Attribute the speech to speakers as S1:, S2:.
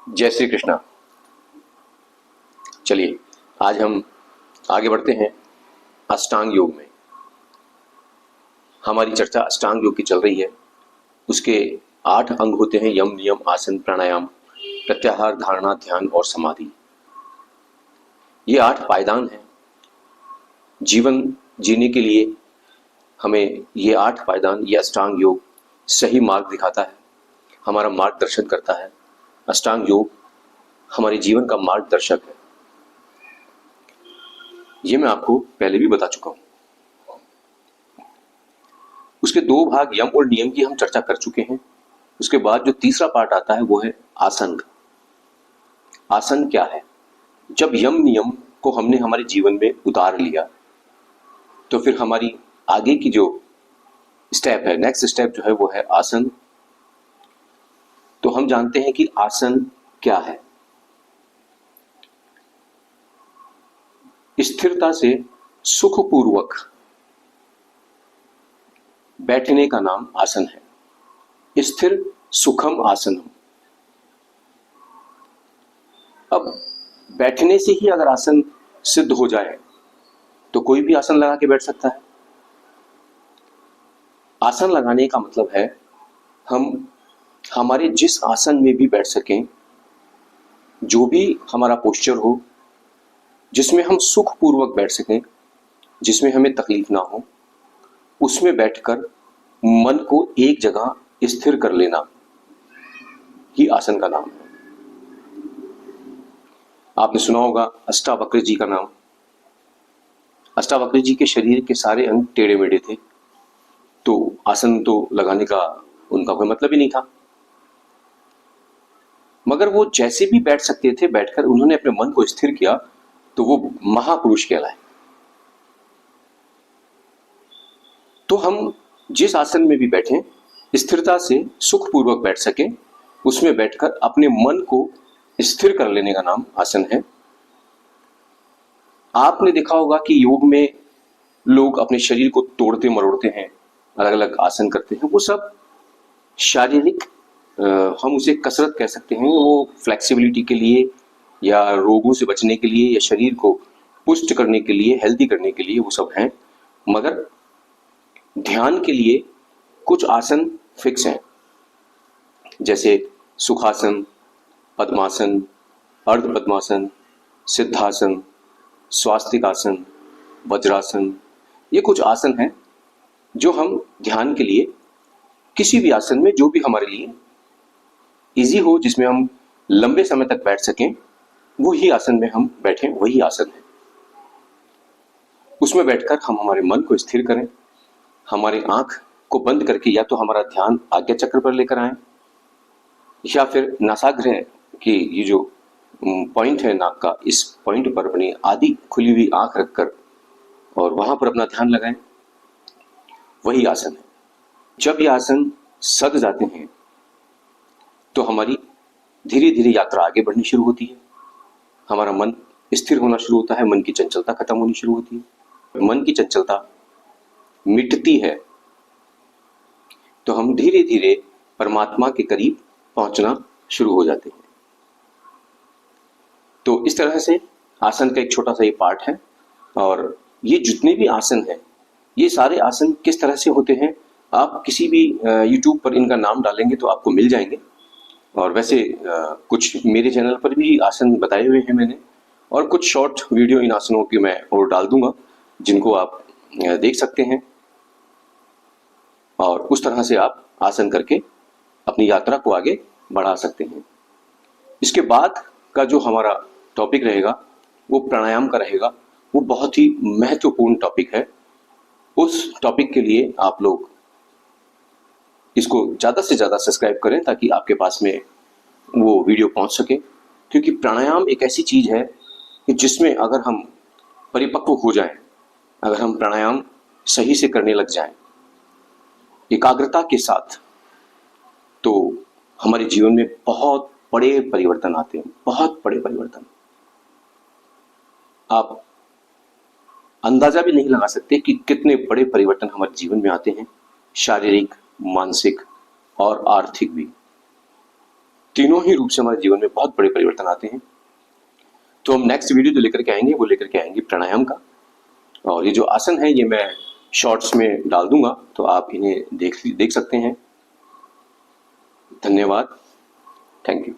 S1: जय श्री कृष्णा। चलिए आज हम आगे बढ़ते हैं अष्टांग योग में। हमारी चर्चा अष्टांग योग की चल रही है। उसके 8 अंग होते हैं: यम, नियम, आसन, प्राणायाम, प्रत्याहार, धारणा, ध्यान और समाधि। ये 8 पायदान हैं। जीवन जीने के लिए हमें ये 8 पायदान, ये अष्टांग योग सही मार्ग दिखाता है, हमारा मार्गदर्शन करता है। अष्टांग योग हमारे जीवन का मार्गदर्शक है। ये मैं आपको पहले भी बता चुका हूं। उसके 2 भाग यम और नियम की हम चर्चा कर चुके हैं। उसके बाद जो तीसरा पार्ट आता है वो है आसन। आसन क्या है? जब यम नियम को हमने हमारे जीवन में उतार लिया तो फिर हमारी आगे की जो स्टेप है, नेक्स्ट स्टेप जो है वो है आसन। तो हम जानते हैं कि आसन क्या है। स्थिरता से सुखपूर्वक बैठने का नाम आसन है। स्थिर सुखम आसनम। अब बैठने से ही अगर आसन सिद्ध हो जाए तो कोई भी आसन लगा के बैठ सकता है। आसन लगाने का मतलब है हम हमारे जिस आसन में भी बैठ सकें, जो भी हमारा पोस्चर हो, जिसमें हम सुखपूर्वक बैठ सकें, जिसमें हमें तकलीफ ना हो, उसमें बैठकर मन को एक जगह स्थिर कर लेना ही आसन का नाम है। आपने सुना होगा अष्टावक्र जी का नाम। अष्टावक्र जी के शरीर के सारे अंग टेढ़े मेढ़े थे, तो आसन तो लगाने का उनका कोई मतलब ही नहीं था। मगर वो जैसे भी बैठ सकते थे, बैठकर उन्होंने अपने मन को स्थिर किया तो वो महापुरुष कहलाए। तो हम जिस आसन में भी बैठें, स्थिरता से सुखपूर्वक बैठ सकें, उसमें बैठकर अपने मन को स्थिर कर लेने का नाम आसन है। आपने देखा होगा कि योग में लोग अपने शरीर को तोड़ते मरोड़ते हैं, अलग अलग आसन करते हैं। वो सब शारीरिक, हम उसे कसरत कह सकते हैं, वो फ्लेक्सिबिलिटी के लिए या रोगों से बचने के लिए या शरीर को पुष्ट करने के लिए, हेल्दी करने के लिए वो सब हैं। मगर ध्यान के लिए कुछ आसन फिक्स हैं, जैसे सुखासन, पद्मासन, अर्ध पद्मासन, सिद्धासन, स्वास्तिक आसन, वज्रासन। ये कुछ आसन हैं जो हम ध्यान के लिए किसी भी आसन में, जो भी हमारे लिए इजी हो, जिसमें हम लंबे समय तक बैठ सकें, वही आसन में हम बैठें, वही आसन है। उसमें बैठकर हम हमारे मन को स्थिर करें, हमारी आंख को बंद करके या तो हमारा ध्यान आज्ञा चक्र पर लेकर आएं, या फिर नासाग्र की ये जो पॉइंट है नाक का, इस पॉइंट पर अपनी आधी खुली हुई आंख रखकर और वहां पर अपना ध्यान लगाएं। वही आसन है। जब ये आसन सध जाते हैं तो हमारी धीरे धीरे यात्रा आगे बढ़नी शुरू होती है। हमारा मन स्थिर होना शुरू होता है, मन की चंचलता खत्म होनी शुरू होती है। मन की चंचलता मिटती है तो हम धीरे धीरे परमात्मा के करीब पहुंचना शुरू हो जाते हैं। तो इस तरह से आसन का एक छोटा सा ये पार्ट है। और ये जितने भी आसन हैं, ये सारे आसन किस तरह से होते हैं, आप किसी भी YouTube पर इनका नाम डालेंगे तो आपको मिल जाएंगे। और वैसे कुछ मेरे चैनल पर भी आसन बताए हुए हैं मैंने, और कुछ शॉर्ट वीडियो इन आसनों की मैं और डाल दूंगा, जिनको आप देख सकते हैं। और उस तरह से आप आसन करके अपनी यात्रा को आगे बढ़ा सकते हैं। इसके बाद का जो हमारा टॉपिक रहेगा वो प्राणायाम का रहेगा। वो बहुत ही महत्वपूर्ण टॉपिक है। उस टॉपिक के लिए आप लोग इसको ज़्यादा से ज़्यादा सब्सक्राइब करें ताकि आपके पास में वो वीडियो पहुंच सके। क्योंकि प्राणायाम एक ऐसी चीज़ है कि जिसमें अगर हम परिपक्व हो जाएं, अगर हम प्राणायाम सही से करने लग जाएं एकाग्रता के साथ, तो हमारे जीवन में बहुत बड़े परिवर्तन आते हैं, बहुत बड़े परिवर्तन। आप अंदाजा भी नहीं लगा सकते कि कितने बड़े परिवर्तन हमारे जीवन में आते हैं, शारीरिक, मानसिक और आर्थिक भी। तीनों ही रूप से हमारे जीवन में बहुत बड़े परिवर्तन आते हैं। तो हम नेक्स्ट वीडियो जो लेकर के आएंगे वो लेकर के आएंगे प्राणायाम का, और ये जो आसन है ये मैं शॉर्ट्स में डाल दूंगा, तो आप इन्हें देख सकते हैं। धन्यवाद, थैंक यू।